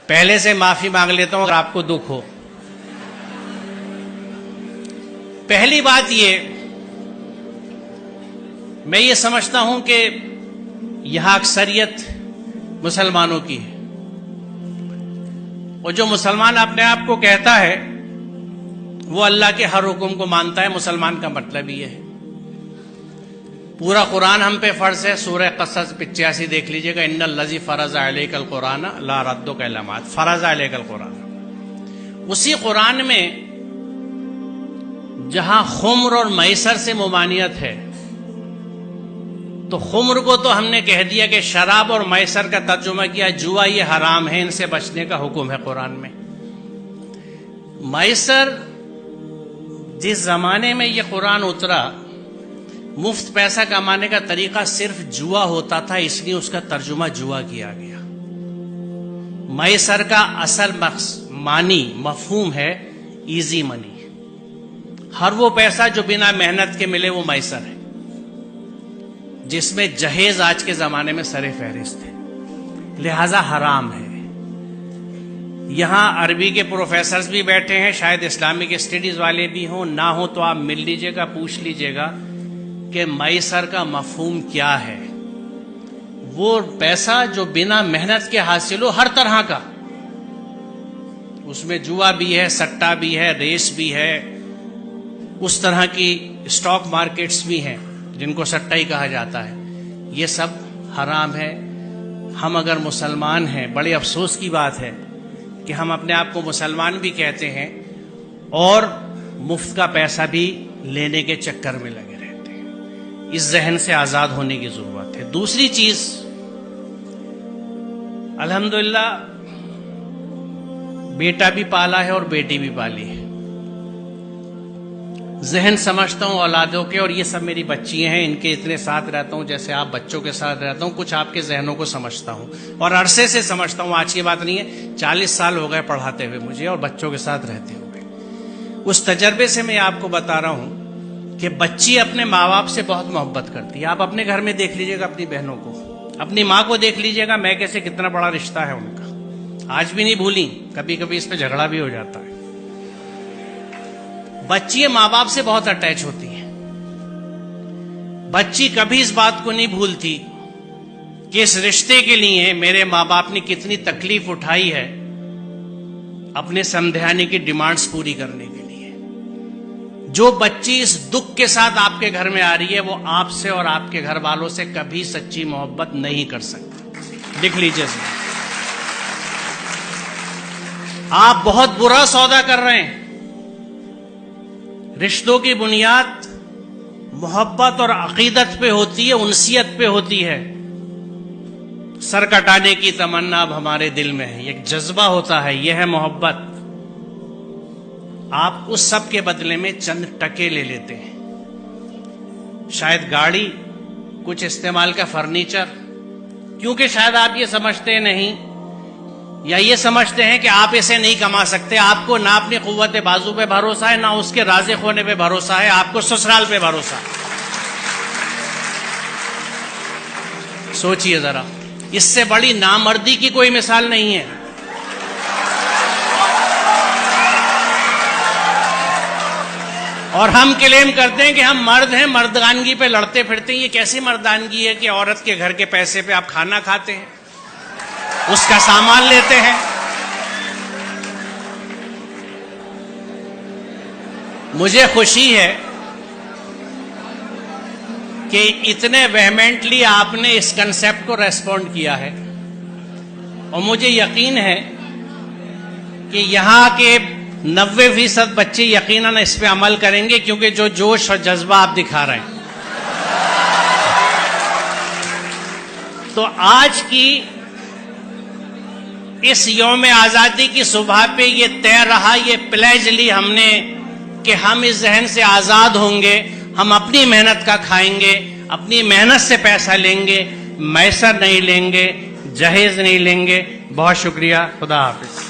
پہلے سے معافی مانگ لیتا ہوں اگر آپ کو دکھ ہو۔ پہلی بات یہ، میں یہ سمجھتا ہوں کہ یہاں اکثریت مسلمانوں کی ہے، اور جو مسلمان اپنے آپ کو کہتا ہے وہ اللہ کے ہر حکم کو مانتا ہے۔ مسلمان کا مطلب یہ ہے، پورا قرآن ہم پہ فرض ہے۔ سورہ قصص 85 دیکھ لیجئے گا، ان الذی فرض علیک القرآن لا ردک الی معاد، فرض علیک القرآن۔ اسی قرآن میں جہاں خمر اور میسر سے ممانعت ہے، تو خمر کو تو ہم نے کہہ دیا کہ شراب اور میسر کا ترجمہ کیا جوا، یہ حرام ہے، ان سے بچنے کا حکم ہے قرآن میں۔ میسر، جس زمانے میں یہ قرآن اترا، مفت پیسہ کمانے کا طریقہ صرف جوا ہوتا تھا، اس لیے اس کا ترجمہ جوا کیا گیا۔ میسر کا اصل معنی مفہوم ہے ایزی منی، ہر وہ پیسہ جو بنا محنت کے ملے وہ میسر ہے، جس میں جہیز آج کے زمانے میں سر فہرست ہے، لہذا حرام ہے۔ یہاں عربی کے پروفیسرز بھی بیٹھے ہیں، شاید اسلامک اسٹڈیز والے بھی ہوں، نہ ہوں تو آپ مل لیجئے گا، پوچھ لیجئے گا کہ میسر کا مفہوم کیا ہے۔ وہ پیسہ جو بنا محنت کے حاصل ہو، ہر طرح کا، اس میں جوا بھی ہے، سٹا بھی ہے، ریس بھی ہے، اس طرح کی اسٹاک مارکیٹس بھی ہیں جن کو سٹا ہی کہا جاتا ہے، یہ سب حرام ہے۔ ہم اگر مسلمان ہیں، بڑے افسوس کی بات ہے کہ ہم اپنے آپ کو مسلمان بھی کہتے ہیں اور مفت کا پیسہ بھی لینے کے چکر میں لگے رہتے ہیں۔ اس ذہن سے آزاد ہونے کی ضرورت ہے۔ دوسری چیز، الحمدللہ بیٹا بھی پالا ہے اور بیٹی بھی پالی ہے۔ ذہن سمجھتا ہوں اولادوں کے، اور یہ سب میری بچیاں ہیں، ان کے اتنے ساتھ رہتا ہوں جیسے آپ بچوں کے ساتھ رہتا ہوں، کچھ آپ کے ذہنوں کو سمجھتا ہوں اور عرصے سے سمجھتا ہوں، آج کی بات نہیں ہے، 40 سال ہو گئے پڑھاتے ہوئے مجھے اور بچوں کے ساتھ رہتے ہوئے۔ اس تجربے سے میں آپ کو بتا رہا ہوں کہ بچی اپنے ماں باپ سے بہت محبت کرتی ہے۔ آپ اپنے گھر میں دیکھ لیجئے گا، اپنی بہنوں کو، اپنی ماں کو دیکھ لیجئے گا، میں کیسے کتنا بڑا رشتہ ہے ان کا، آج بھی نہیں بھولی، کبھی کبھی اس پہ جھگڑا بھی ہو جاتا ہے۔ بچی ماں باپ سے بہت اٹیچ ہوتی ہیں۔ بچی کبھی اس بات کو نہیں بھولتی کہ اس رشتے کے لیے میرے ماں باپ نے کتنی تکلیف اٹھائی ہے اپنے سمدھانے کی ڈیمانڈز پوری کرنے کے لیے۔ جو بچی اس دکھ کے ساتھ آپ کے گھر میں آ رہی ہے، وہ آپ سے اور آپ کے گھر والوں سے کبھی سچی محبت نہیں کر سکتی۔ لکھ لیجیے، آپ بہت برا سودا کر رہے ہیں۔ رشتوں کی بنیاد محبت اور عقیدت پہ ہوتی ہے، انسیت پہ ہوتی ہے۔ سر کٹانے کی تمنا اب ہمارے دل میں ہے، ایک جذبہ ہوتا ہے، یہ ہے محبت۔ آپ اس سب کے بدلے میں چند ٹکے لے لیتے ہیں، شاید گاڑی، کچھ استعمال کا فرنیچر، کیونکہ شاید آپ یہ سمجھتے نہیں یا یہ سمجھتے ہیں کہ آپ اسے نہیں کما سکتے۔ آپ کو نہ اپنی قوت بازو پہ بھروسہ ہے، نہ اس کے رازق ہونے پہ بھروسہ ہے، آپ کو سسرال پہ بھروسہ ہے۔ سوچئے ذرا، اس سے بڑی نامردی کی کوئی مثال نہیں ہے۔ اور ہم کلیم کرتے ہیں کہ ہم مرد ہیں، مردانگی پہ لڑتے پھرتے ہیں۔ یہ کیسی مردانگی ہے کہ عورت کے گھر کے پیسے پہ آپ کھانا کھاتے ہیں، اس کا سامان لیتے ہیں؟ مجھے خوشی ہے کہ اتنے ویہمنٹلی آپ نے اس کنسیپٹ کو ریسپونڈ کیا ہے، اور مجھے یقین ہے کہ یہاں کے 90% بچے یقیناً اس پہ عمل کریں گے، کیونکہ جو جوش اور جذبہ آپ دکھا رہے ہیں۔ تو آج کی اس یوم آزادی کی صبح پہ یہ طے رہا، یہ پلیج لی ہم نے کہ ہم اس ذہن سے آزاد ہوں گے، ہم اپنی محنت کا کھائیں گے، اپنی محنت سے پیسہ لیں گے، میسر نہیں لیں گے، جہیز نہیں لیں گے۔ بہت شکریہ، خدا حافظ۔